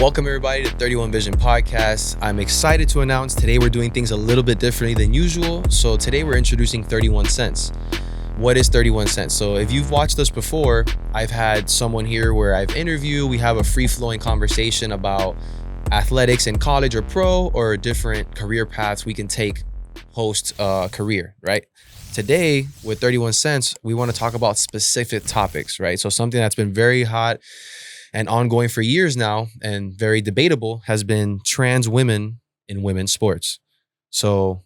Welcome everybody to 31 Vision Podcast. I'm excited to announce today we're doing things a little bit differently than usual. So today we're introducing 31 cents. What is 31 cents? So if you've watched us before, I've had someone here where I've interviewed, we have a free-flowing conversation about athletics in college or pro or different career paths we can take post career, right? Today with 31 cents, we want to talk about specific topics, right? So something that's been very hot and ongoing for years now and very debatable has been trans women in women's sports. So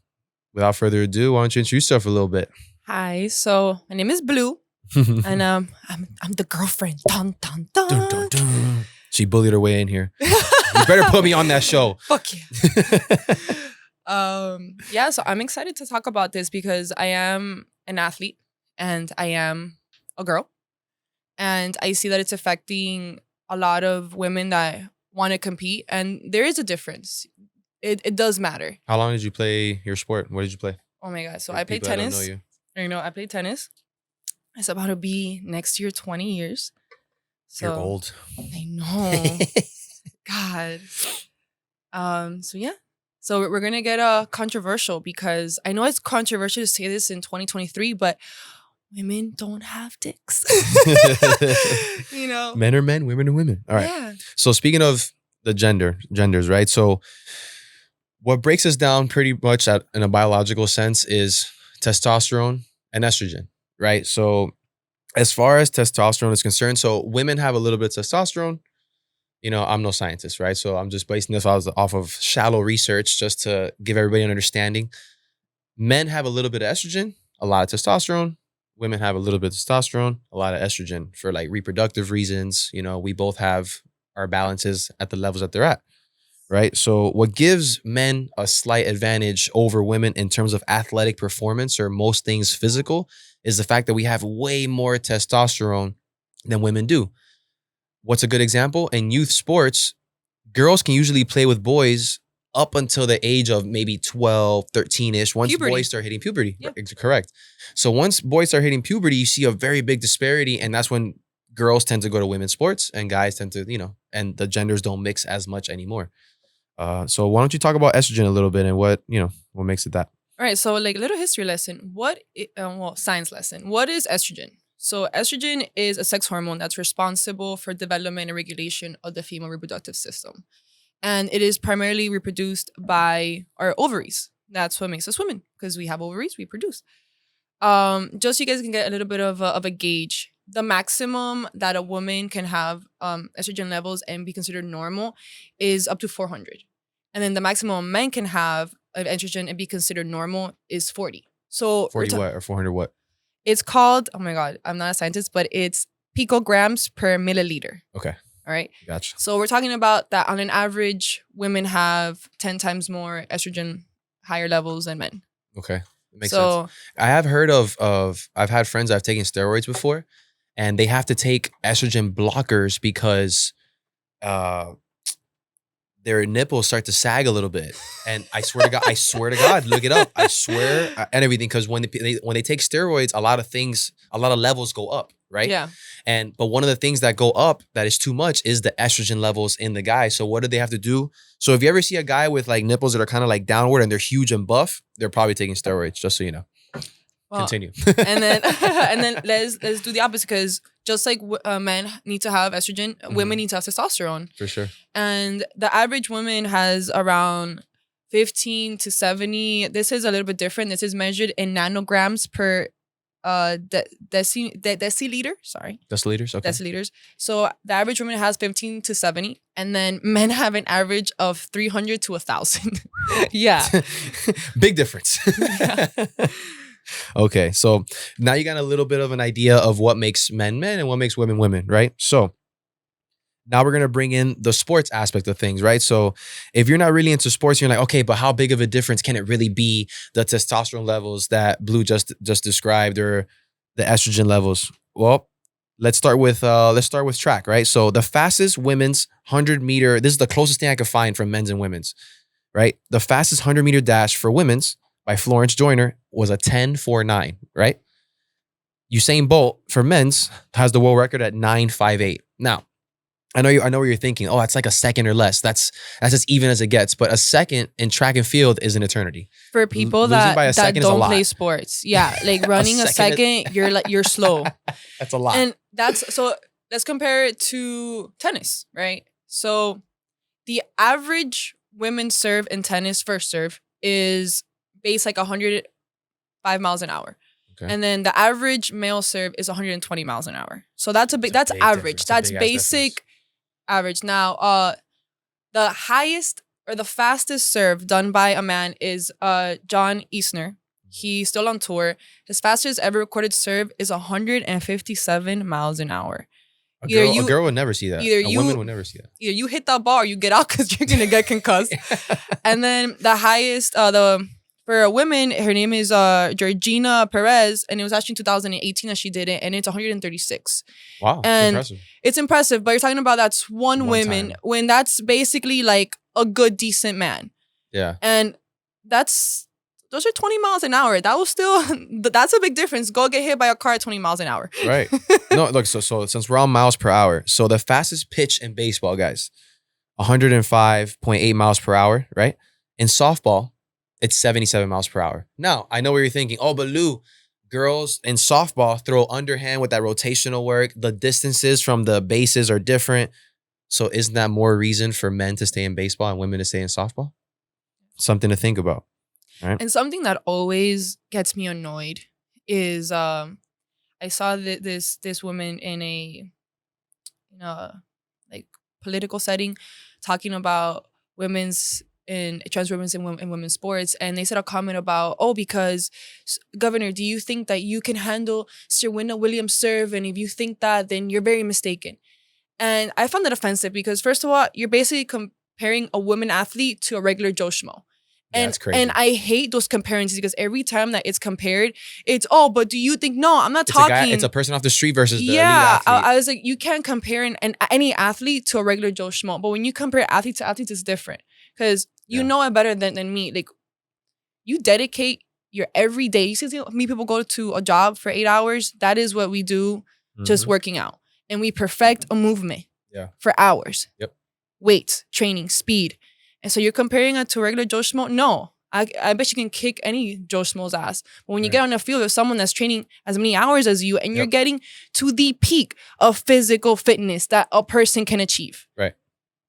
without further ado, why don't you introduce yourself a little bit? Hi, so my name is Blue, and I'm the girlfriend. Dun, dun, dun. Dun, dun, dun. She bullied her way in here. You better put me on that show. Fuck you. Yeah, so I'm excited to talk about this because I am an athlete and I am a girl, and I see that it's affecting a lot of women that want to compete, and there is a difference. It does matter. How long did you play your sport? What did you play? Oh my god! So For I played people that don't tennis. know you. I played tennis. It's about to be next year 20 years. So You're old. I know. God. So yeah. So we're gonna get controversial because I know it's controversial to say this in 2023, but women don't have dicks. You know. Men are men, women are women. All right. Yeah. So speaking of the genders, right? So what breaks us down pretty much in a biological sense is testosterone and estrogen, right? So as far as testosterone is concerned, so women have a little bit of testosterone. You know, I'm no scientist, right? So I'm just basing this off of shallow research just to give everybody an understanding. Men have a little bit of estrogen, a lot of testosterone. Women have a little bit of testosterone, a lot of estrogen for like reproductive reasons. You know, we both have our balances at the levels that they're at, right? So what gives men a slight advantage over women in terms of athletic performance or most things physical is the fact that we have way more testosterone than women do. What's a good example? In youth sports, girls can usually play with boys up until the age of maybe 12, 13-ish. Once Puberty. boys start hitting puberty. Yep. Correct. So once boys start hitting puberty, you see a very big disparity. And that's when girls tend to go to women's sports and guys tend to, you know, and the genders don't mix as much anymore. So why don't you talk about estrogen a little bit and what makes it that? All right. So like a little history lesson. Science lesson. What is estrogen? So estrogen is a sex hormone that's responsible for development and regulation of the female reproductive system. And it is primarily reproduced by our ovaries. That's what makes us women, because we have ovaries, we produce. Just so you guys can get a little bit of a gauge, the maximum that a woman can have estrogen levels and be considered normal is up to 400. And then the maximum men can have of estrogen and be considered normal is 40. So 40 what or 400 what? It's called, oh my God, I'm not a scientist, but it's picograms per milliliter. Okay. All right. Gotcha. So we're talking about that on an average, women have 10 times more estrogen, higher levels than men. Okay. That makes sense. I have heard I've had friends that have taken steroids before, and they have to take estrogen blockers because their nipples start to sag a little bit. And I swear to God, look it up. I swear and everything. Because when they take steroids, a lot of levels go up, right? Yeah. But one of the things that go up that is too much is the estrogen levels in the guy. So what do they have to do? So if you ever see a guy with like nipples that are kind of like downward and they're huge and buff, they're probably taking steroids, just so you know. Well, Continue. and then let's do the opposite, because just like men need to have estrogen, women need to have testosterone. For sure. And the average woman has around 15 to 70. This is a little bit different. This is measured in nanograms per deciliter. Sorry. Deciliters. Okay. Deciliters. So the average woman has 15 to 70, and then men have an average of 300 to 1,000. Yeah. Big difference. Yeah. Okay, so now you got a little bit of an idea of what makes men men and what makes women women, right? So now we're going to bring in the sports aspect of things, right? So if you're not really into sports, you're like, okay, but how big of a difference can it really be, the testosterone levels that Blue just described or the estrogen levels? Well, let's start with track, right? So the fastest women's 100-meter, this is the closest thing I could find from men's and women's, right? The fastest 100-meter dash for women's by Florence Joyner was a 10.49, right? Usain Bolt for men's has the world record at 9.58. Now, I know what you're thinking. Oh, that's like a second or less. That's as even as it gets. But a second in track and field is an eternity. For people Losing by a that second is a don't play lot. sports. Yeah, like A running a second second, you're slow. that's a lot. And that's so let's compare it to tennis, right? So the average women's serve in tennis first serve is base like 105 miles an hour. Okay. And then the average male serve is 120 miles an hour. So that's It's a that's big average. difference. It's a That's big-ass basic difference. average. Now, the highest or the fastest serve done by a man is John Isner. He's still on tour. His fastest ever recorded serve is 157 miles an hour. A girl would never see that. A woman would never see that. Either you hit that ball or you get out because you're gonna get concussed. And then the highest, for a woman, her name is Georgina Perez, and it was actually in 2018 that she did it, and it's 136. Wow, And impressive. it's impressive, but you're talking about that's one woman time. when that's basically like a good, decent man. Yeah. And those are 20 miles an hour. That was still, that's a big difference. Go get hit by a car at 20 miles an hour. Right. No, look, so since we're on miles per hour, so the fastest pitch in baseball, guys, 105.8 miles per hour, right? In softball, it's 77 miles per hour. Now, I know what you're thinking. Oh, but Lou, girls in softball throw underhand with that rotational work. The distances from the bases are different. So isn't that more reason for men to stay in baseball and women to stay in softball? Something to think about. Right? And something that always gets me annoyed is I saw this woman in a like political setting talking about trans women's in women's sports, and they said a comment about, oh, because Governor, do you think that you can handle Serena Williams' serve? And if you think that, then you're very mistaken. And I found that offensive because, first of all, you're basically comparing a woman athlete to a regular Joe Schmo. Yeah, that's crazy. And I hate those comparisons because every time that it's compared, it's, oh, but do you think, no, I'm not It's talking. it's a person off the street versus the elite yeah, athlete. I was like, you can't compare any athlete to a regular Joe Schmo. But when you compare athlete to athletes, it's different because you know it better than me. Like, you dedicate your every day. You see me people go to a job for 8 hours. That is what we do, just working out. And we perfect a movement for hours. Yep. Weights, training, speed. And so you're comparing it to regular Joe Schmo? No. I bet you can kick any Joe Schmo's ass. But when you get on the field with someone that's training as many hours as you and you're getting to the peak of physical fitness that a person can achieve. Right.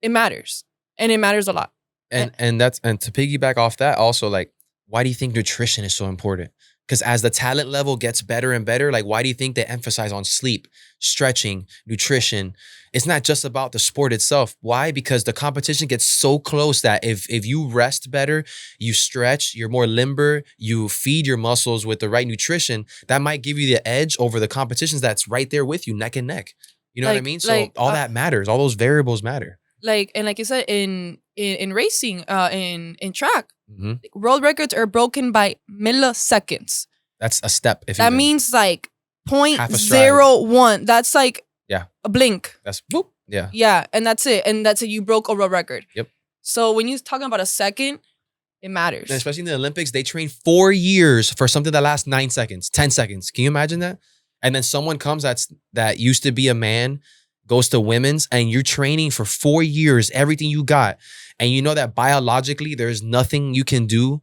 It matters. And it matters a lot. And to piggyback off that also, like, why do you think nutrition is so important? Because as the talent level gets better and better, like, why do you think they emphasize on sleep, stretching, nutrition? It's not just about the sport itself. Why? Because the competition gets so close that if you rest better, you stretch, you're more limber, you feed your muscles with the right nutrition, that might give you the edge over the competitions that's right there with you, neck and neck. You know what I mean? So all that matters. All those variables matter. Like you said, in racing, in track, world records are broken by milliseconds. That's a step. That means like 0.01. That's like a blink. That's boop. Yeah. Yeah, and that's it. And that's it. You broke a world record. Yep. So when you're talking about a second, it matters. And especially in the Olympics, they train 4 years for something that lasts 9 seconds, 10 seconds. Can you imagine that? And then someone comes that used to be a man, goes to women's, and you're training for 4 years, everything you got. And you know that biologically there's nothing you can do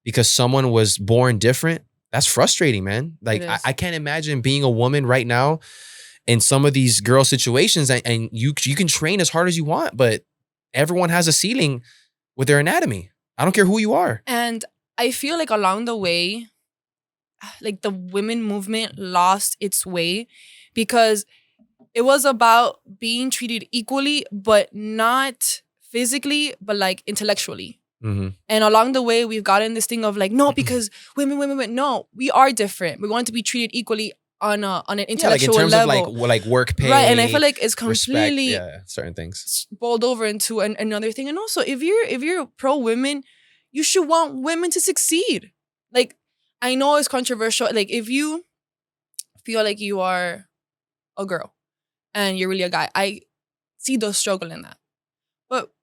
because someone was born different. That's frustrating, man. Like, I can't imagine being a woman right now in some of these girl situations, and you can train as hard as you want, but everyone has a ceiling with their anatomy. I don't care who you are. And I feel like along the way, like the women movement lost its way because it was about being treated equally, but not physically, but like intellectually. Mm-hmm. And along the way, we've gotten this thing of like, no, because women. No, we are different. We want to be treated equally on an intellectual like in terms level. of like work pay, right? And I feel like it's completely certain things boiled over into another thing. And also, if you're pro women, you should want women to succeed. Like, I know it's controversial. Like, if you feel like you are a girl and you're really a guy, I see the struggle in that. But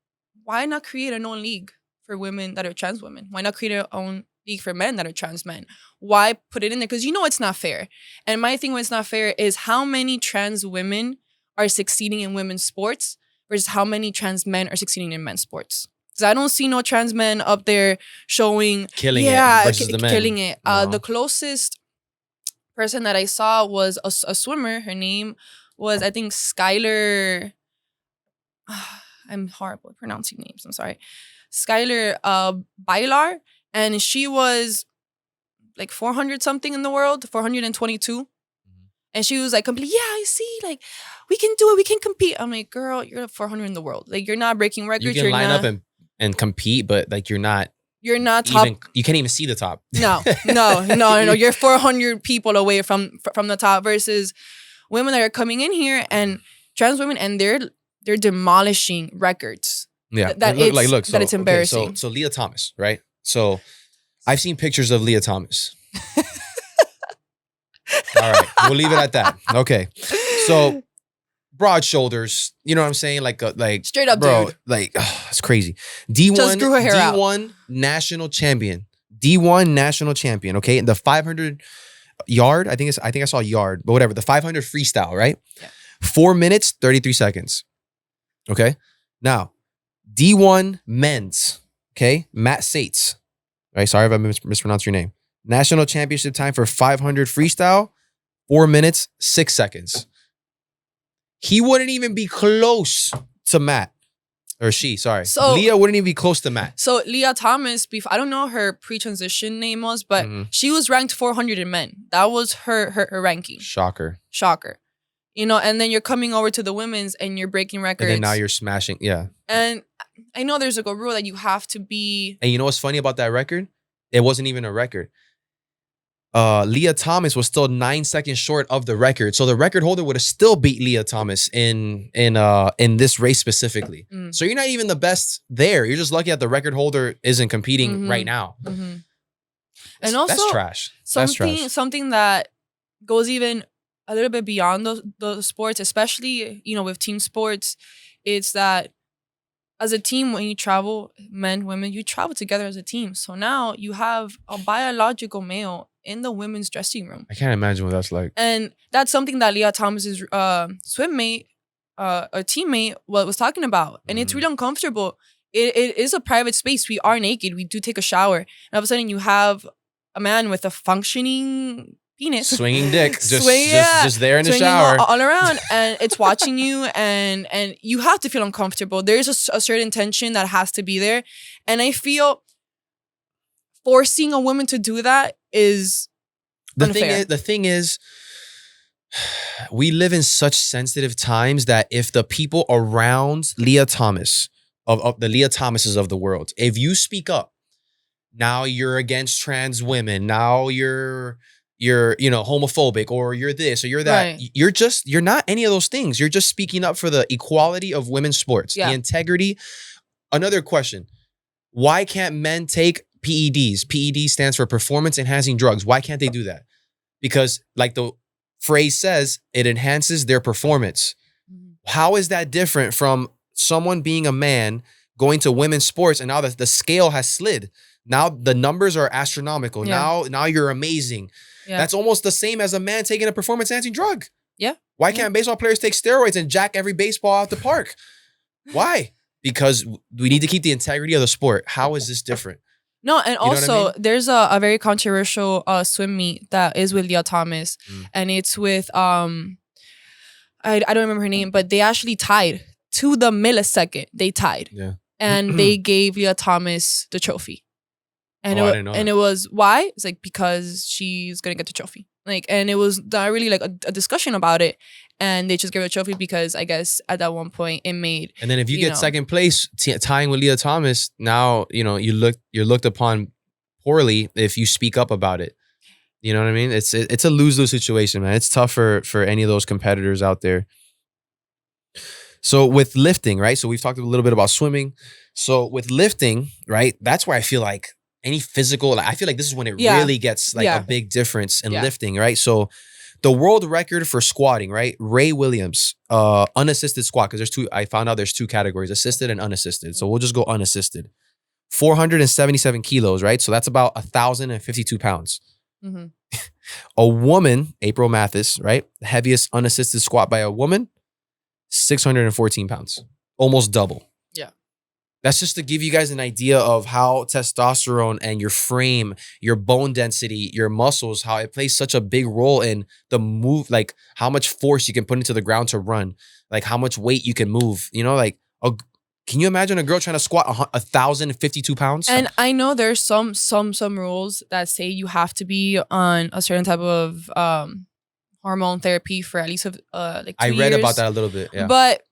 why not create an own league for women that are trans women? Why not create our own league for men that are trans men? Why put it in there? Because you know it's not fair. And my thing when it's not fair is how many trans women are succeeding in women's sports versus how many trans men are succeeding in men's sports. Because I don't see no trans men up there showing Killing it versus the men. killing it. No. The closest person that I saw was a swimmer. Her name was, I think, Skylar. I'm horrible at pronouncing names. I'm sorry. Skylar Bailar. And she was like 400 something in the world, 422. And she was like, yeah, I see. Like, we can do it. We can compete. I'm like, girl, you're 400 in the world. Like, you're not breaking records. You can line up and compete, but like you're not top. You can't even see the top. No. You're 400 people away from the top versus women that are coming in here and trans women, and they're demolishing records. Yeah, it's embarrassing. Okay, so Leah Thomas, right? So I've seen pictures of Leah Thomas. All right, we'll leave it at that. Okay, so broad shoulders, you know what I'm saying? Like straight up, bro, dude. like it's crazy. D1 national champion. D1 national champion. Okay, the 500 yard. I think I saw yard, but whatever. The 500 freestyle, right? Yeah. 4 minutes 33 seconds. Okay, now D1 men's. Okay, Matt Sates. Right, sorry if I mispronounced your name. National championship time for 500 freestyle, 4 minutes, 6 seconds. He wouldn't even be close to Matt. Or she, sorry. So Leah wouldn't even be close to Matt. So Leah Thomas, I don't know her pre-transition name was, but she was ranked 400 in men. That was her ranking. Shocker. You know, and then you're coming over to the women's and you're breaking records. And then now you're smashing, yeah. And I know there's like a rule that you have to be. And you know what's funny about that record? It wasn't even a record. Leah Thomas was still 9 seconds short of the record. So the record holder would have still beat Leah Thomas in this race specifically. So you're not even the best there. You're just lucky that the record holder isn't competing right now. And also that's trash. Something that goes even a little bit beyond the sports, especially, you know, with team sports, it's that as a team, when you travel, men, women, you travel together as a team. So now you have a biological male in the women's dressing room. I can't imagine what that's like. And that's something that Leah Thomas's swim mate, a teammate, was talking about. And it's really uncomfortable. It is a private space. We are naked. We do take a shower. And all of a sudden you have a man with a functioning penis. Swinging dick. Just there in the shower. All around. And it's watching you. And you have to feel uncomfortable. There's a certain tension that has to be there. And I feel forcing a woman to do that is unfair. The thing is, we live in such sensitive times that if the people around Leah Thomas, of the Leah Thomases of the world, if you speak up, now you're against trans women, now you're homophobic, or you're this or you're that. Right. You're not any of those things. You're just speaking up for the equality of women's sports, the integrity. Another question: why can't men take PEDs? PED stands for performance enhancing drugs. Why can't they do that? Because like the phrase says, it enhances their performance. How is that different from someone being a man going to women's sports and now the scale has slid? Now the numbers are astronomical. Yeah. Now you're amazing. Yeah. That's almost the same as a man taking a performance enhancing drug. Yeah. Why can't baseball players take steroids and jack every baseball out the park? Why? Because we need to keep the integrity of the sport. How is this different? No, and also there's a very controversial swim meet that is with Leah Thomas, and it's with I don't remember her name, but they actually tied to the millisecond. They tied, and they gave Leah Thomas the trophy. And it was why? It's like because she's gonna get the trophy. Like, and it was not really like a discussion about it. And they just gave her a trophy because I guess at that one point it made. And then if you get second place tying with Leah Thomas, now you're looked upon poorly if you speak up about it. You know what I mean? It's a lose-lose situation, man. It's tough for any of those competitors out there. So with lifting, right? So we've talked a little bit about swimming. So with lifting, right? That's where I feel like any physical, I feel like this is when it really gets like a big difference in lifting, right? So the world record for squatting, right? Ray Williams, unassisted squat, because I found out there's two categories, assisted and unassisted. So we'll just go unassisted. 477 kilos, right? So that's about 1,052 pounds. A woman, April Mathis, right? The heaviest unassisted squat by a woman, 614 pounds. almost double. Yeah. That's just to give you guys an idea of how testosterone and your frame, your bone density, your muscles, how it plays such a big role in the move, like how much force you can put into the ground to run, like how much weight you can move. Like can you imagine a girl trying to squat 1,052 pounds? And I know there's some rules that say you have to be on a certain type of hormone therapy for at least like 2 I years. read about that a little bit. Yeah. But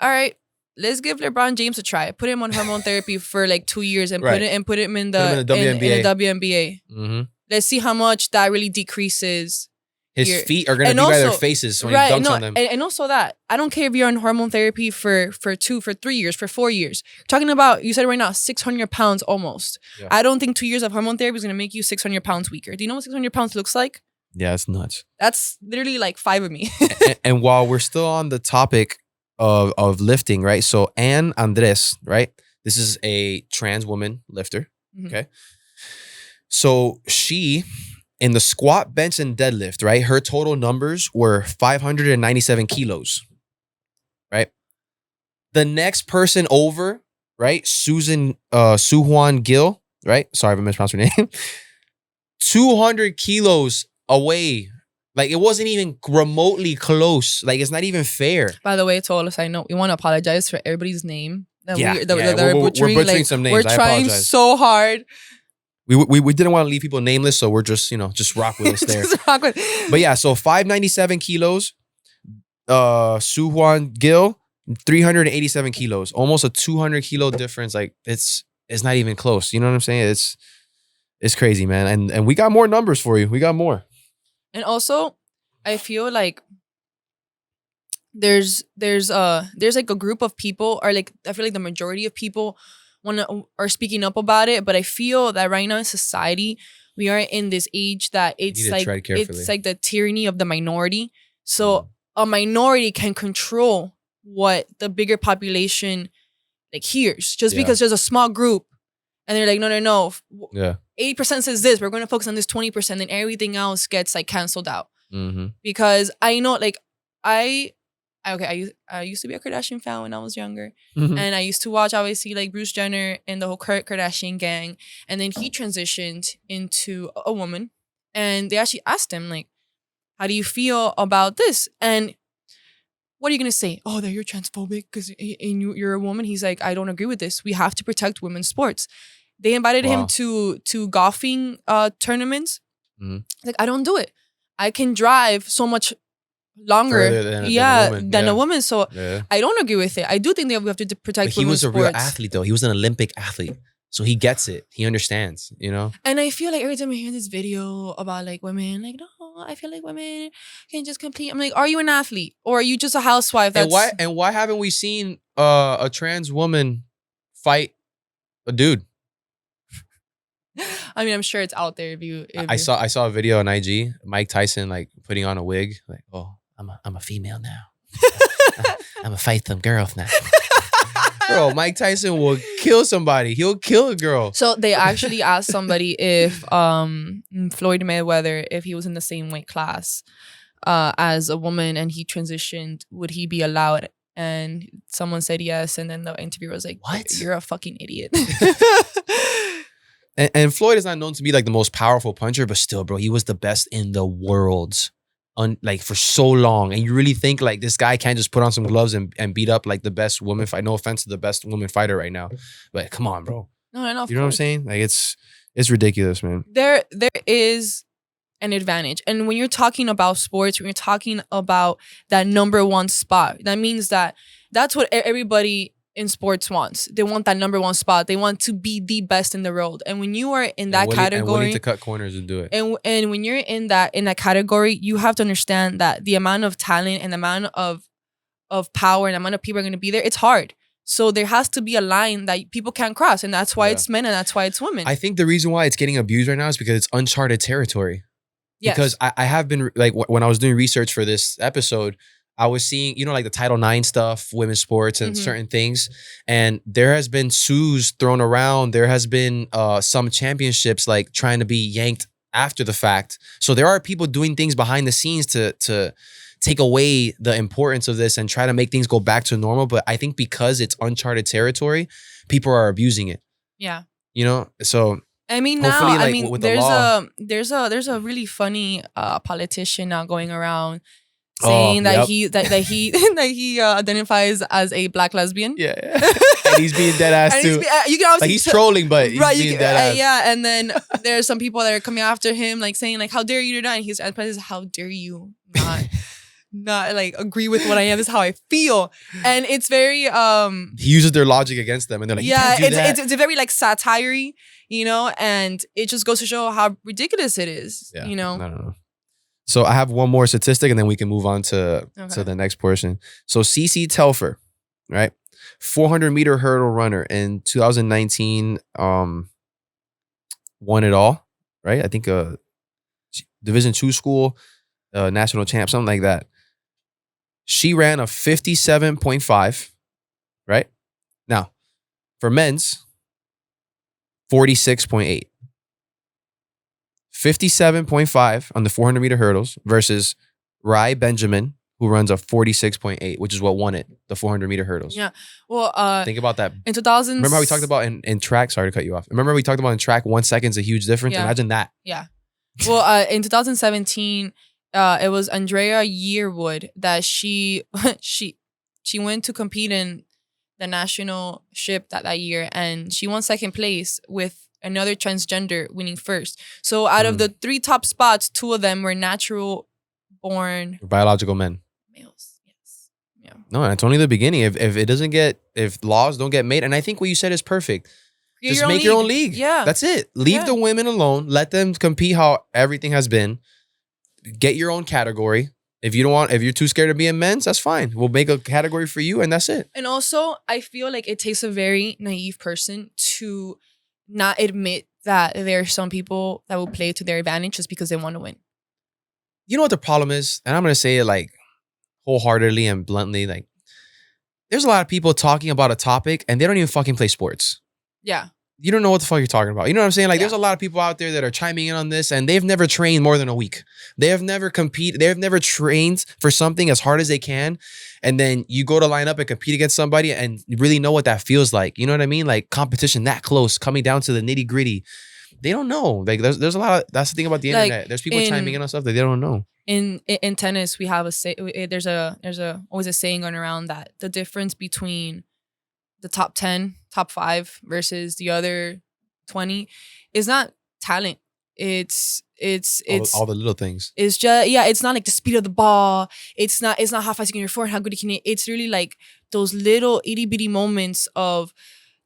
all right, let's give LeBron James a try. Put him on hormone therapy for like 2 years and Right. put him in Put him in the WNBA. in the WNBA. Mm-hmm. Let's see how much that really decreases. His feet are gonna be by their faces when he dunks on them. And also that I don't care if you're on hormone therapy for 3 years, for 4 years. Talking about, you said right now 600 pounds almost. Yeah. I don't think 2 years of hormone therapy is gonna make you 600 pounds weaker. Do you know what 600 pounds looks like? Yeah, it's nuts. That's literally like 5 of me. and while we're still on the topic of lifting, right? So Ann Andres, right? This is a trans woman lifter. Mhm. Okay. So she, in the squat, bench, and deadlift, right? Her total numbers were 597 kilos, right? The next person over, right? Suhuan Gill, right? Sorry if I mispronounced her name. 200 kilos away. Like, it wasn't even remotely close. Like, it's not even fair. By the way, to all of us, I know we want to apologize for everybody's name. That Yeah, we're butchering like, some names. We're I trying apologize. so hard. We didn't want to leave people nameless, so we're just rock with us there. Just rock with- But yeah, so 597 kilos. Suhuan Gill, 387 kilos. Almost a 200 kilo difference. Like, it's not even close. You know what I'm saying? It's crazy, man. And we got more numbers for you. We got more. And also, I feel like there's like a group of people, or like I feel like the majority of people are speaking up about it, but I feel that right now in society we are in this age that it's like the tyranny of the minority. So a minority can control what the bigger population like hears, just because there's a small group and they're like, no. Yeah. 80% says this, we're going to focus on this 20%, and everything else gets like canceled out. Mm-hmm. Because I know, like, I used to be a Kardashian fan when I was younger. Mm-hmm. And I used to watch, obviously, like Bruce Jenner and the whole Kardashian gang. And then he transitioned into a woman. And they actually asked him, like, how do you feel about this? And what are you going to say? Oh, that you're transphobic because you're a woman? He's like, I don't agree with this. We have to protect women's sports. They invited him to golfing tournaments. Mm-hmm. Like, I don't do it. I can drive so much longer than a woman. So I don't agree with it. I do think that we have to protect women's sports. He was a real athlete, though. He was an Olympic athlete. So he gets it. He understands, And I feel like every time I hear this video about like women, like, no, I feel like women can just compete. I'm like, are you an athlete? Or are you just a housewife? And why haven't we seen a trans woman fight a dude? I mean, I'm sure it's out there. I saw a video on IG, Mike Tyson like putting on a wig, like, oh, I'm a female now. I'm a fight them girls now. Bro, Mike Tyson will kill somebody. He'll kill a girl. So they actually asked somebody if Floyd Mayweather, if he was in the same weight class as a woman and he transitioned, would he be allowed? And someone said yes. And then the interviewer was like, what? You're a fucking idiot. And Floyd is not known to be like the most powerful puncher, but still, bro, he was the best in the world. Like for so long. And you really think like this guy can't just put on some gloves and beat up like the best woman fight? No offense to the best woman fighter right now, but come on, bro. No, you know what I'm saying? Like it's ridiculous, man. There is an advantage. And when you're talking about sports, when you're talking about that number one spot, that means that's what everybody in sports wants. They want that number one spot. They want to be the best in the world. And when you are in that category, and willing to cut corners and do it. And when you're in that category, you have to understand that the amount of talent and the amount of power and the amount of people are going to be there, it's hard. So there has to be a line that people can't cross, and that's why it's men and that's why it's women. I think the reason why it's getting abused right now is because it's uncharted territory. Yes. Because I have been like when I was doing research for this episode, I was seeing, like the Title IX stuff, women's sports and certain things. And there has been sues thrown around. There has been some championships like trying to be yanked after the fact. So there are people doing things behind the scenes to take away the importance of this and try to make things go back to normal. But I think because it's uncharted territory, people are abusing it. Yeah. You know, so I mean, hopefully, now, I like, mean, with the there's law. a really funny politician now going around Oh, saying yep. that he that he identifies as a black lesbian. Yeah. And he's being dead ass And too. you can obviously Like, he's trolling, but he's right, being dead ass. yeah. And then there's some people that are coming after him, like saying like, "How dare you do that?" And he's "How dare you not like agree with what I am? This is how I feel." And it's very He uses their logic against them, and they're like, yeah, you can't do that. it's a very like satire, you know, and it just goes to show how ridiculous it is. Yeah. You know. No. So I have one more statistic, and then we can move on to Okay. the next portion. So CC Telfer, right, 400-meter hurdle runner in 2019, won it all, right? I think Division II school, national champ, something like that. She ran a 57.5, right? Now, for men's, 46.8. 57.5 on the 400-meter hurdles versus Rai Benjamin, who runs a 46.8, which is what won it, the 400-meter hurdles. Yeah. Well, Think about that. in 2000s. Remember how we talked about in track? Sorry to cut you off. Remember we talked about in track 1 second's a huge difference? Yeah. Imagine that. Yeah. Well, in 2017, it was Andrea Yearwood that she went to compete in the national ship that year, and she won second place with another transgender winning first. So out of the 3 top spots, 2 of them were natural born Biological men. males. Yes. Yeah. No, and it's only the beginning. If it doesn't get, if laws don't get made, and I think what you said is perfect. Just make your own league. Yeah. That's it. Leave the women alone. Let them compete how everything has been. Get your own category. If you're too scared to be in men's, that's fine. We'll make a category for you, and that's it. And also, I feel like it takes a very naive person to not admit that there are some people that will play to their advantage just because they want to win. You know what the problem is? And I'm going to say it like wholeheartedly and bluntly. Like, there's a lot of people talking about a topic and they don't even fucking play sports. Yeah. You don't know what the fuck you're talking about. You know what I'm saying? Like, Yeah. there's a lot of people out there that are chiming in on this and they've never trained more than a week. They have never competed. They have never trained for something as hard as they can. And then you go to line up and compete against somebody and you really know what that feels like. You know what I mean? Like, competition that close, coming down to the nitty gritty. They don't know. Like, there's a lot of, that's the thing about the internet. There's people chiming in on stuff that they don't know. In tennis, we have there's always a saying going around that the difference between the top 10, top 5 versus the other 20 is not talent. It's all the little things. It's just, it's not like the speed of the ball. It's not how fast you can your forehand, how good you can hit. It's really like those little itty bitty moments of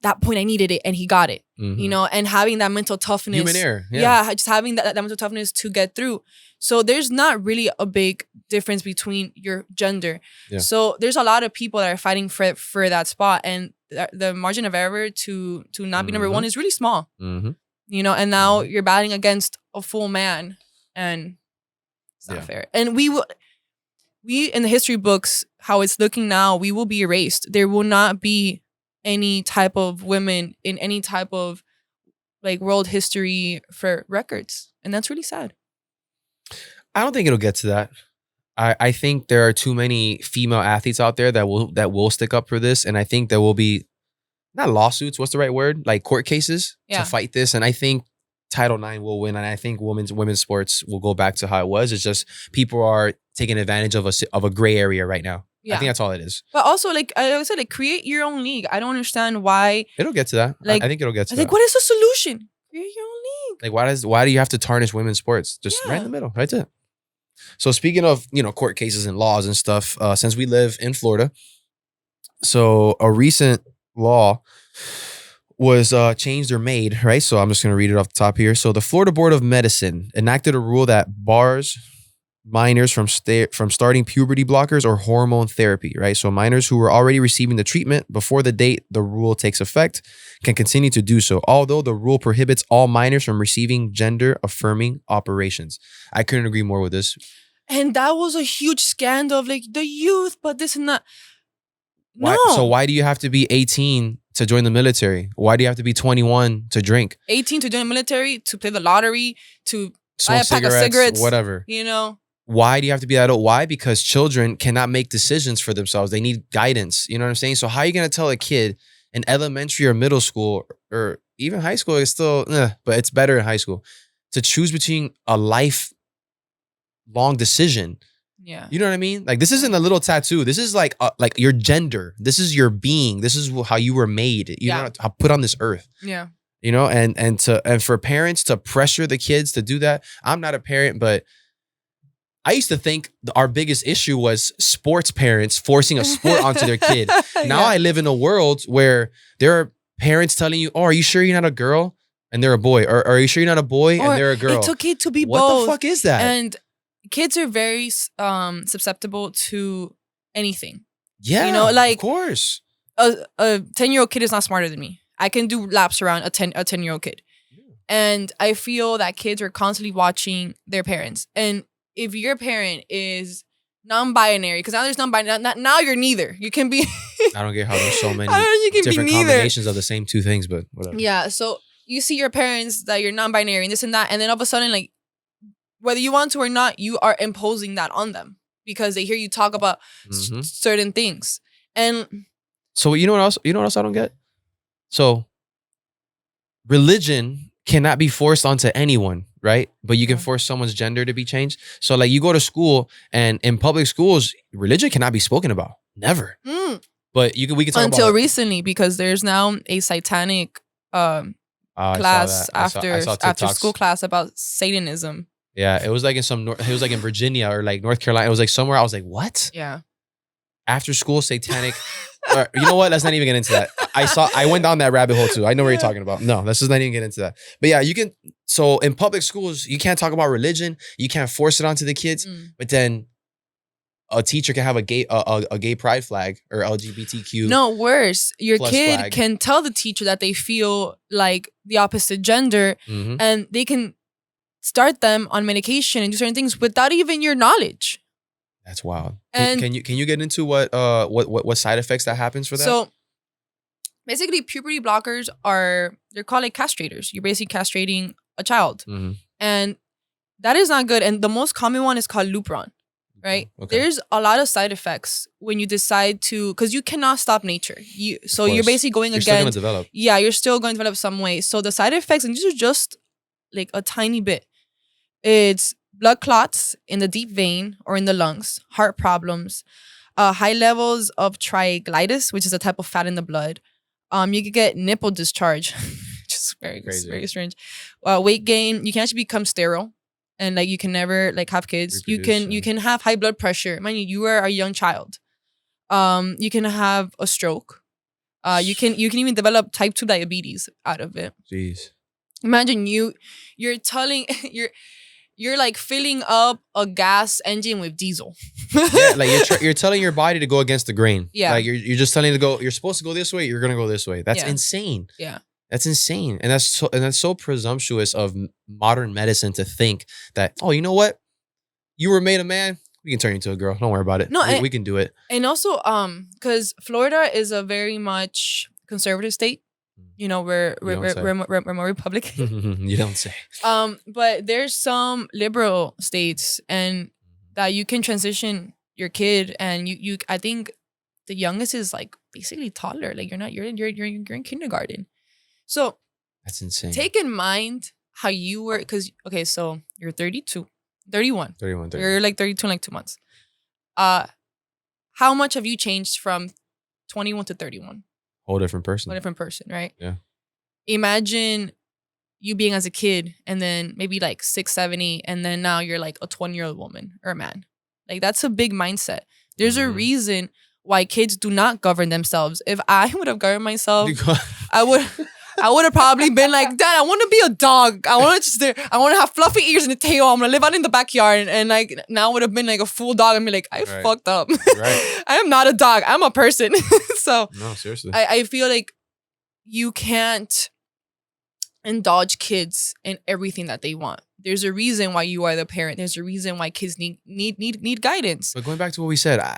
that point I needed it and he got it. Mm-hmm. You know, and having that mental toughness. Human error. Yeah, just having that mental toughness to get through. So there's not really a big difference between your gender. Yeah. So there's a lot of people that are fighting for that spot, and the margin of error to not be number one is really small. Mm-hmm. You know, and now you're batting against a full man, and it's not fair. And we in the history books, how it's looking now, we will be erased. There will not be any type of women in any type of like world history for records, and that's really sad. I don't think it'll get to that. I think there are too many female athletes out there that will stick up for this, and I think there will be not lawsuits. What's the right word? Like court cases to fight this. And I think Title IX will win, and I think women's sports will go back to how it was. It's just people are taking advantage of a gray area right now. Yeah. I think that's all it is. But also, like I said, like create your own league. I don't understand why. It'll get to that. Like, I think it'll get to that. Like, what is the solution? Create your own league. Like, why do you have to tarnish women's sports? Just right in the middle. Right there. So speaking of, court cases and laws and stuff, since we live in Florida, so a recent law was changed or made, right? So I'm just going to read it off the top here. So the Florida Board of Medicine enacted a rule that bars minors from starting puberty blockers or hormone therapy, right? So minors who were already receiving the treatment before the date the rule takes effect can continue to do so, although the rule prohibits all minors from receiving gender-affirming operations. I couldn't agree more with this. And that was a huge scandal of like the youth, but this and that. No. So why do you have to be 18 to join the military? Why do you have to be 21 to drink? 18 to join the military, to play the lottery, to smoke buy a pack of cigarettes, whatever. You know? Why do you have to be that adult? Why? Because children cannot make decisions for themselves. They need guidance. You know what I'm saying? So how are you going to tell a kid in elementary or middle school or even high school? It's still, but it's better in high school to choose between a lifelong decision. Yeah. You know what I mean? Like this isn't a little tattoo. This is like your gender. This is your being. This is how you were made. You know, how put on this earth. Yeah. You know, and for parents to pressure the kids to do that. I'm not a parent, but I used to think our biggest issue was sports parents forcing a sport onto their kid. Now I live in a world where there are parents telling you, "Oh, are you sure you're not a girl?" And they're a boy. Or are you sure you're not a boy? And they're a girl. It's okay to be what both. What the fuck is that? And kids are very susceptible to anything. Yeah, you know, like of course. A 10-year-old kid is not smarter than me. I can do laps around a 10-year-old kid. And I feel that kids are constantly watching their parents. And if your parent is non-binary, because now there's non-binary, now you're neither. You can be. I don't get how there's so many different combinations of the same two things, but whatever. Yeah, so you see your parents that you're non-binary and this and that, and then all of a sudden, like, whether you want to or not, you are imposing that on them because they hear you talk about certain things. And so you know what else? You know what else I don't get? So religion cannot be forced onto anyone, right? But you can force someone's gender to be changed. So like you go to school and in public schools, religion cannot be spoken about. Never. But we can talk until about recently, because there's now a satanic class after school class about Satanism. Yeah, it was like it was like in Virginia or like North Carolina. It was like somewhere I was like, what? Yeah. After school satanic. You know what? Let's not even get into that. I went down that rabbit hole too. I know what you're talking about. No, let's just not even get into that. But yeah, you can. So in public schools, you can't talk about religion. You can't force it onto the kids. But then a teacher can have a gay pride flag or LGBTQ. No, worse. Your kid flag. can tell the teacher that they feel like the opposite gender, and they can start them on medication and do certain things without even your knowledge. That's wild. And can you get into what side effects that happens for that? So basically, puberty blockers they're called like castrators. You're basically castrating a child, and that is not good. And the most common one is called Lupron, right? Okay. There's a lot of side effects when you decide to, because you cannot stop nature. You're basically going against. You're still going to develop. Yeah, you're still going to develop some way. So the side effects, and these are just like a tiny bit. It's blood clots in the deep vein or in the lungs, heart problems, high levels of triglycerides, which is a type of fat in the blood. You could get nipple discharge, which is very strange. Weight gain. You can actually become sterile, and like you can never like have kids. You can have high blood pressure. Mind you are a young child. You can have a stroke. You can even develop type 2 diabetes out of it. Jeez. Imagine you're telling you're like filling up a gas engine with diesel. Yeah, like you're telling your body to go against the grain. Yeah, like you're just telling it to go. You're supposed to go this way. You're gonna go this way. That's insane. Yeah, that's insane, and that's so presumptuous of modern medicine to think that, oh, you know what, you were made a man, we can turn you into a girl. Don't worry about it. No, we can do it. And also, because Florida is a very much conservative state. You know, we're more Republican. You don't say. But there's some liberal states, and that you can transition your kid, and you I think the youngest is like basically toddler. Like you're in kindergarten. So that's insane. Take in mind how you were, because so you're 31. You're like 32 in like 2 months. How much have you changed from 21 to 31? Whole different person, right? Yeah. Imagine you being as a kid, and then maybe like 6, 7, 8, and then now you're like a 20-year-old woman or a man. Like that's a big mindset. There's a reason why kids do not govern themselves. If I would have governed myself, I would have probably been like, Dad, I want to be a dog. I want to have fluffy ears and a tail. I'm gonna live out in the backyard, and like now I would have been like a full dog and be like, I fucked up. Right. I am not a dog. I'm a person. So no, seriously. I feel like you can't indulge kids in everything that they want. There's a reason why you are the parent. There's a reason why kids need guidance. But going back to what we said, I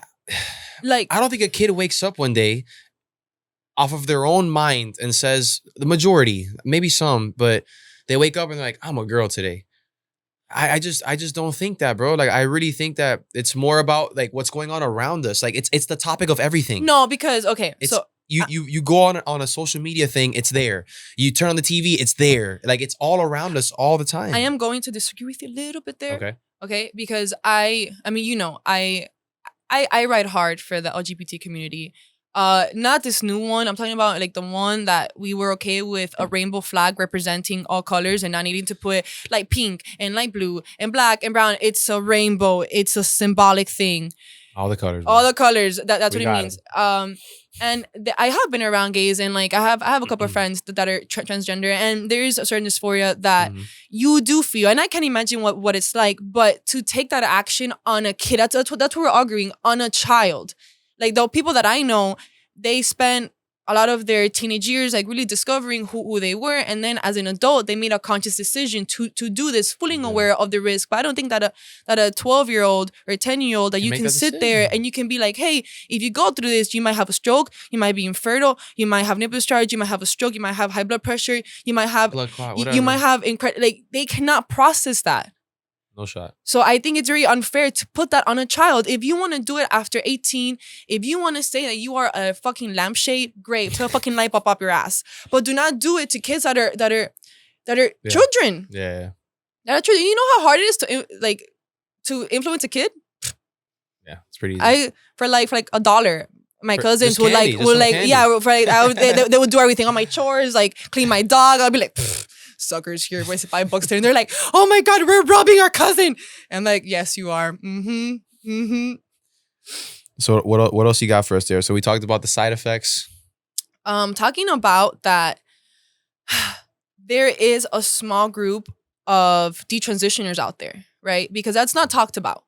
don't think a kid wakes up one day off of their own mind and says, the majority, maybe some, but they wake up and they're like, I'm a girl today. I just don't think that, bro. Like I really think that it's more about like what's going on around us. Like it's the topic of everything. No, because okay, It's so you go on a social media thing, it's there. You turn on the TV, it's there. Like it's all around us all the I time. am going to disagree with you a little bit there. Okay. Okay, because I mean, I ride hard for the LGBT community. Not this new one. I'm talking about like the one that we were okay with a rainbow flag representing all colors and not needing to put like pink and light blue and black and brown. It's a rainbow. It's a symbolic thing. All the colors, All bro. the colors. That's We what it got means. And I have been around gays, and like I have a couple of them. friends that are transgender, and there is a certain dysphoria that Mhm. you do feel, and I can't imagine what it's like. But to take that action on a kid, that's what we're arguing on a child. Like the people that I know, they spent a lot of their teenage years like really discovering who they were, and then as an adult, they made a conscious decision to do this, fully Yeah. aware of the risk. But I don't think that a 12-year-old or a 10-year-old that Can you make can that sit there decision. and you can be like, hey, if you go through this, you might have a stroke, you might be infertile, you might have nipple discharge, you might have a stroke, you might have high blood pressure, you might have Blood clot, you whatever. might have like they cannot process that. No shot. So I think it's very unfair to put that on a child. If you want to do it after 18, if you want to say that you are a fucking lampshade, great, put a fucking light bulb up your ass. But do not do it to kids that are Yeah. children. Yeah. That are children. You know how hard it is to influence a kid? Yeah. It's pretty easy. For like $1. My For- cousins just would candy, like just some candy. yeah, for like they would do everything on my chores, like clean my dog. I'd be like, suckers here, wasted $5 there. And they're like, oh my god, we're robbing our cousin. And like, yes, you are. Mm-hmm. Mm-hmm. So what else you got for us there? So we talked about the side effects. Talking about that, there is a small group of detransitioners out there, right? Because that's not talked about.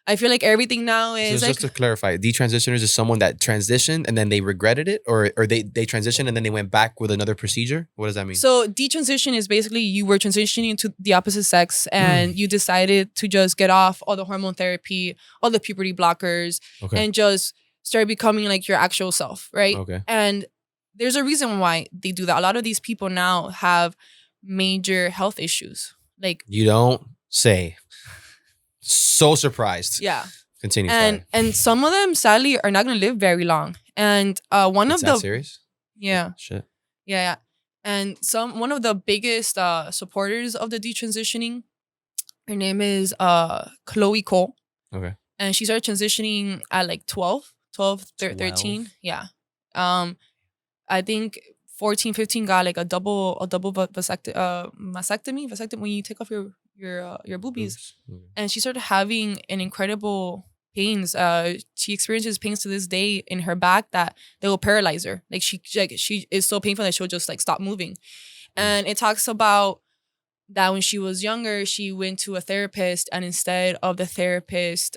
I feel like everything now So is just like to clarify, detransitioners is someone that transitioned and then they regretted it, or they transitioned and then they went back with another procedure. What does that mean? so detransition is basically you were transitioning to the opposite sex and you decided to just get off all the hormone therapy, all the puberty blockers, Okay. and just start becoming like your actual self, right? Okay. And there's a reason why they do that. A lot of these people now have major health issues. Like, You don't say. So surprised. yeah. Continue. And some of them sadly are not going to live very long. And one It's of that the serious? yeah. Shit. Yeah. And one of the biggest supporters of the detransitioning, her name is Chloe Cole. Okay. And she started transitioning at like 12, 13. Yeah. I think 14, 15 got like a double vasectomy when you take off your boobies. Okay. And she started having an incredible pains. She experiences pains to this day in her back that they will paralyze her. Like she is so painful that she'll just like stop moving. And it talks about that when she was younger, she went to a therapist, and instead of the therapist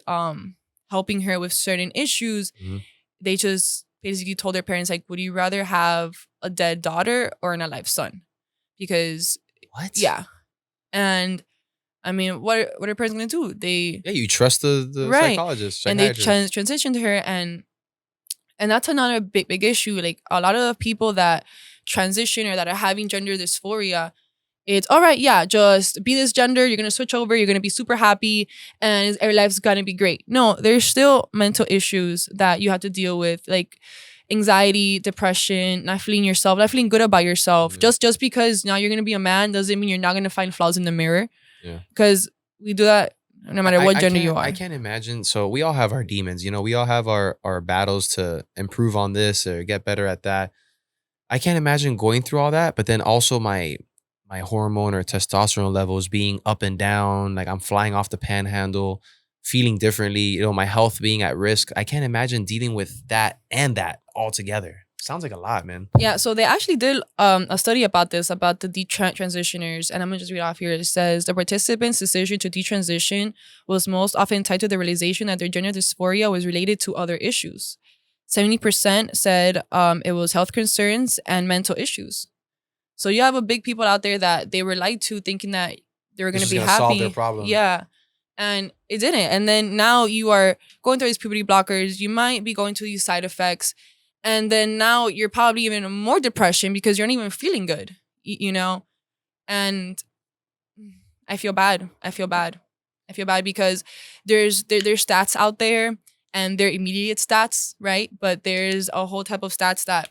helping her with certain issues, Mhm. they just basically told their parents like, would you rather have a dead daughter or an alive son? Because What? yeah. And I mean, what are parents gonna do? Yeah, you trust the Right. psychologist, And they psychiatrist. transitioned her, and that's another big issue. Like a lot of the people that transition or that are having gender dysphoria, it's all right, yeah, just be this gender, you're gonna switch over, you're gonna be super happy, and your life's gonna be great. No, there's still mental issues that you have to deal with, like anxiety, depression, not feeling yourself, not feeling good about yourself. Yeah. Just because now you're gonna be a man doesn't mean you're not gonna find flaws in the mirror. Yeah. Because we do that no matter what gender you are. I can't imagine. So we all have our demons, we all have our battles to improve on this or get better at that. I can't imagine going through all that, but then also my hormone or testosterone levels being up and down, like I'm flying off the panhandle, feeling differently, my health being at risk. I can't imagine dealing with that and that all together. Sounds like a lot, man. Yeah, so they actually did a study about this, about the detransitioners, and I'm gonna just read off here. It says the participants' decision to detransition was most often tied to the realization that their gender dysphoria was related to other issues. 70% said it was health concerns and mental issues. So you have a big people out there that they were lied to, thinking that they were This gonna is be gonna happy. solve their problem. Yeah. And it didn't. And then now you are going through these puberty blockers. You might be going through these side effects. And then now you're probably even more depression because you're not even feeling good, you know? And I feel bad. I feel bad. I feel bad because there's stats out there and they're immediate stats, right? But there's a whole type of stats that,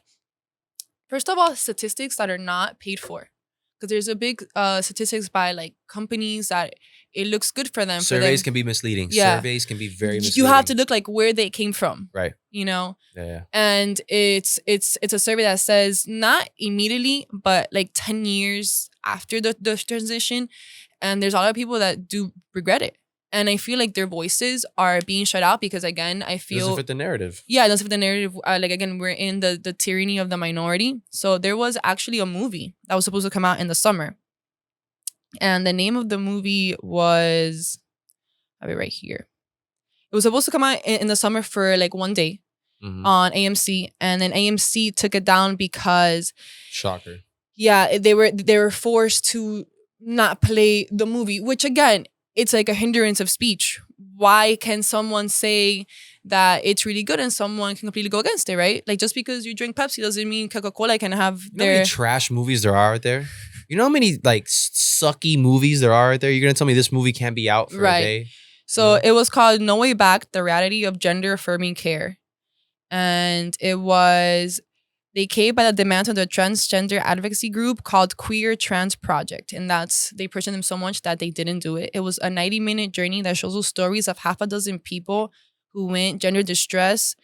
first of all, statistics that are not paid for. Because there's a big statistics by like companies that it looks good for Surveys them. can be misleading. Yeah. Surveys can be very You have to misleading. look like where they came from. Right. You know? Yeah, yeah. And it's a survey that says not immediately, but like 10 years after the transition. And there's a lot of people that do regret it. And I feel like their voices are being shut out because, again, I It feel doesn't fit the narrative. yeah, it doesn't fit the narrative. Like, again, we're in the tyranny of the minority. So there was actually a movie that was supposed to come out in the summer, and the name of the movie was, I have it right here. It was supposed to come out in the summer for like one day Mhm. on AMC, and then AMC took it down because Shocker. yeah, they were forced to not play the movie, which, again, it's like a hindrance of speech. Why can someone say that it's really good and someone can completely go against it, right? Like, just because you drink Pepsi doesn't mean Coca-Cola can have You know how many trash movies there are out there? You know how many like sucky movies there are out there? You're gonna tell me this movie can't be out for Right. a day? So No. it was called No Way Back: The Reality of Gender Affirming Care. And they came by the demands of the transgender advocacy group called Queer Trans Project. And they pressured them so much that they didn't do it. It was a 90-minute journey that shows the stories of half a dozen people who went gender distress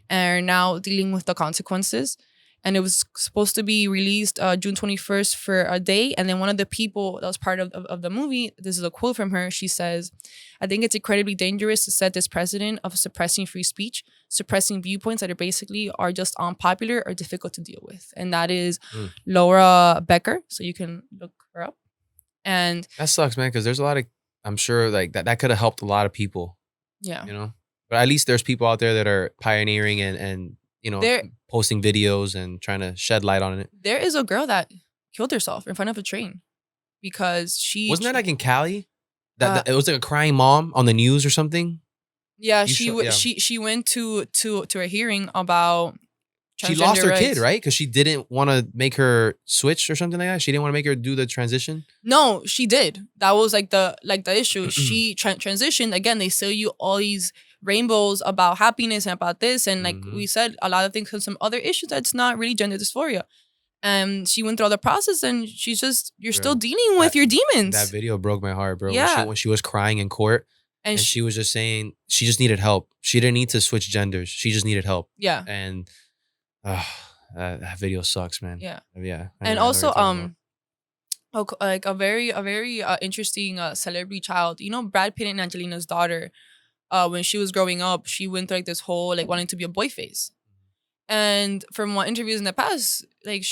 and are now dealing with the consequences. And it was supposed to be released June 21st for a day. And then one of the people that was part of the movie, this is a quote from her. She says, "I think it's incredibly dangerous to set this precedent of suppressing free speech, suppressing viewpoints that are just unpopular or difficult to deal with." And that is Laura Becker. So you can look her up. And that sucks, man, because there's a lot of, I'm sure like that could have helped a lot of people. Yeah. You know? But at least there's people out there that are pioneering and you know, posting videos and trying to shed light on it. There is a girl that killed herself in front of a train because she wasn't that like in Cali? That it was like a crying mom on the news or something. Yeah, she went to a hearing about she lost her rights. kid, right? Because she didn't want to make her switch or something like that. She didn't want to make her do the transition. No, she did. That was like the issue. She transitioned. Again, they sell you all these rainbows about happiness and about this, and like we said, a lot of things have some other issues that's not really gender dysphoria. And she went through all the process, and she's just you're still dealing with your demons. That video broke my heart, bro. Yeah. When she was crying in court, and she was just saying she just needed help. She didn't need to switch genders. She just needed help. Yeah. And that video sucks, man. Yeah. Yeah. And also, like a very interesting celebrity child. You know, Brad Pitt and Angelina's daughter. When she was growing up, she went through like this whole like wanting to be a boy phase. And from what interviews in the past, like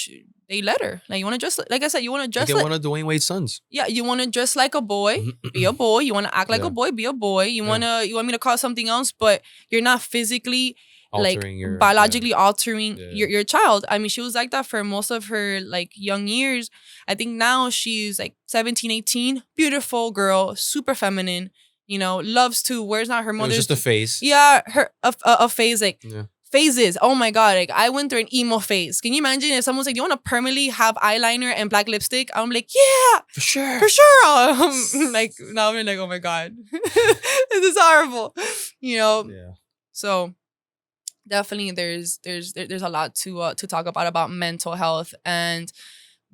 they let her. Like, you want to dress like I said, you want to dress like one of Dwayne Wade's sons. Yeah, you want to dress like a boy, be a boy. You want to act like a boy, be a boy. You want me to call something else, but you're not physically altering biologically altering your child. I mean, she was like that for most of her like young years. I think now she's like 17, 18, beautiful girl, super feminine. You know, loves to where's not her mother's. It was just a phase. Yeah, a phase like. Yeah. Phases. Oh my God. Like, I went through an emo phase. Can you imagine if someone's like, do you want to permanently have eyeliner and black lipstick? I'm like, yeah. For sure. For sure. Like, now I'm like, oh my God. This is horrible. You know? Yeah. So definitely there's a lot to talk about mental health and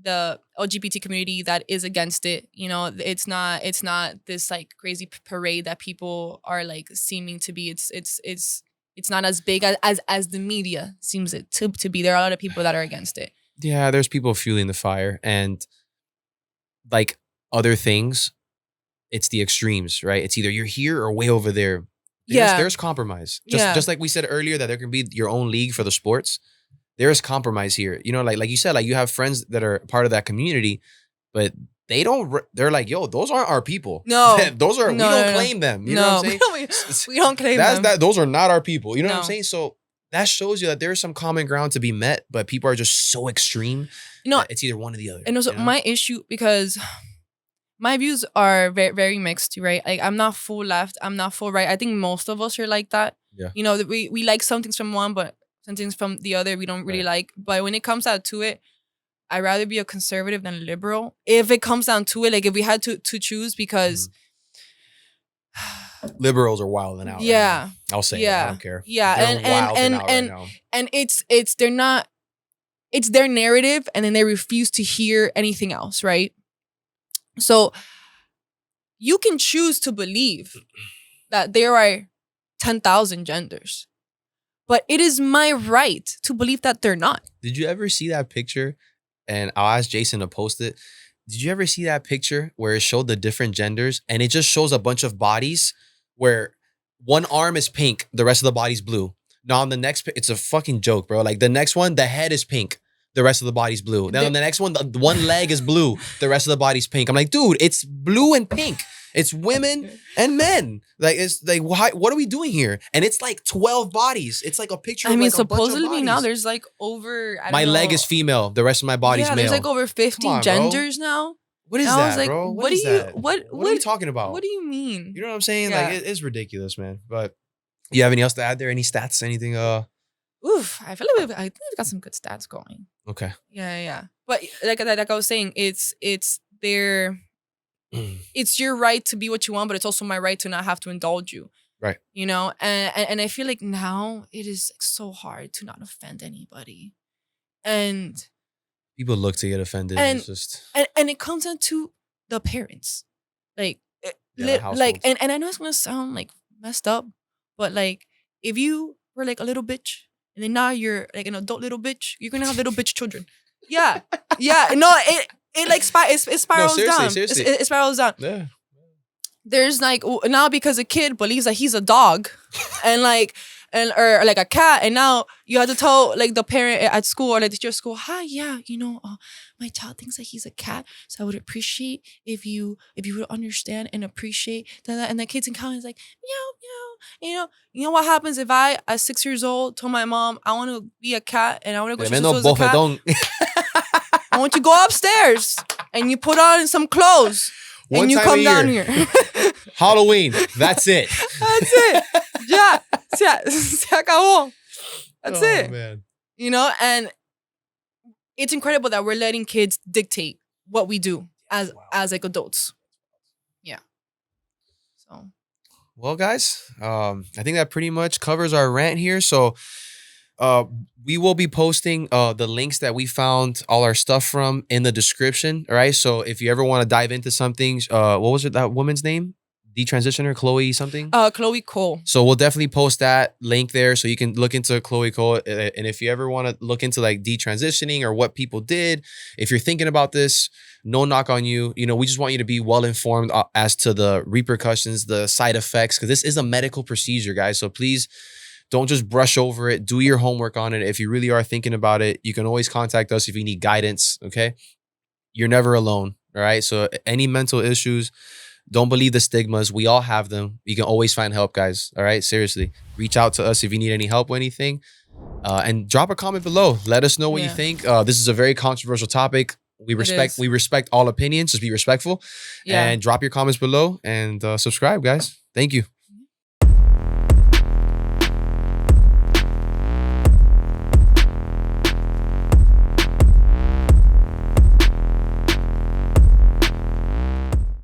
the LGBT community that is against it. You know, it's not this like crazy parade that people are like seeming to be. It's not as big as the media seems it to be. There are a lot of people that are against it. Yeah, there's people fueling the fire. And like other things, it's the extremes, right? It's either you're here or way over there. There's compromise. Just like we said earlier that there can be your own league for the sports. There is compromise here. You know, like you said, like you have friends that are part of that community, but they're like, yo, those aren't our people. No. we don't claim them. You know what I'm saying? we don't claim them. Those are not our people. You know what I'm saying? So that shows you that there's some common ground to be met, but people are just so extreme. You know, it's either one or the other. And also my issue, because my views are very, very mixed, right? Like, I'm not full left. I'm not full right. I think most of us are like that. Yeah. You know, we like some things from one, but some things from the other we don't really like. But when it comes out to it, I'd rather be a conservative than a liberal if it comes down to it. Like if we had to choose, because Liberals are wilding out right yeah, now. I'll say it. I yeah, don't care. yeah, They're wilding out right now. and it's they're not. It's their narrative, and then they refuse to hear anything else, right? So you can choose to believe that there are 10,000 genders, but it is my right to believe that they're not. Did you ever see that picture? And I'll ask Jason to post it. Did you ever see that picture where it showed the different genders and it just shows a bunch of bodies where one arm is pink, the rest of the body's blue? Now on the next, it's a fucking joke, bro. Like the next one, the head is pink, the rest of the body's blue. Then on the next one, the one leg is blue, the rest of the body's pink. I'm like, dude, it's blue and pink. It's women and men. Like it's like, what are we doing here? And it's like 12 bodies. It's like a picture. I mean, like supposedly now there's like over. My leg is female. The rest of my body's male. There's like over 50 on, genders now. What is and that, I was like, bro? What are you talking about? What do you mean? You know what I'm saying? Yeah. Like it's ridiculous, man. But you have any else to add there? Any stats? Anything? Oof, I feel like I think we've got some good stats going. Okay. Yeah. But like I was saying, it's their. It's your right to be what you want, but it's also my right to not have to indulge you. Right. You know, and I feel like now it is so hard to not offend anybody, and people look to get offended. And it's just and it comes down to the parents, like like and I know it's gonna sound like messed up, but like if you were like a little bitch and then now you're like an adult little bitch, you're gonna have little bitch children. Yeah. No, it like it spirals down. Seriously. It spirals down. Yeah. There's like now because a kid believes that he's a dog, and or like a cat, and now you have to tell like the parent at school or like the teacher at school, hi, yeah, my child thinks that he's a cat, so I would appreciate if you would understand and appreciate that. And the kids in college is like meow meow. You know what happens if I at 6 years old told my mom I want to be a cat and I want to go to school as a cat? I want you to go upstairs and you put on some clothes and you come down here. Halloween. That's it. That's it. Ya. Se acabó. That's it. Man. You know, and it's incredible that we're letting kids dictate what we do as like adults. Yeah. So. Well, guys, I think that pretty much covers our rant here. So we will be posting the links that we found all our stuff from in the description. All right. So if you ever want to dive into something, what was it, that woman's name? Detransitioner, Chloe something? Chloe Cole. So we'll definitely post that link there so you can look into Chloe Cole. And if you ever want to look into like detransitioning or what people did, if you're thinking about this, no knock on you. We just want you to be well informed as to the repercussions, the side effects, because this is a medical procedure, guys. So please don't just brush over it. Do your homework on it. If you really are thinking about it, you can always contact us if you need guidance, okay? You're never alone, all right? So any mental issues, don't believe the stigmas. We all have them. You can always find help, guys, all right? Seriously. Reach out to us if you need any help or anything. And drop a comment below. Let us know what you think. This is a very controversial topic. We respect all opinions. Just be respectful. And drop your comments below and subscribe, guys. Thank you.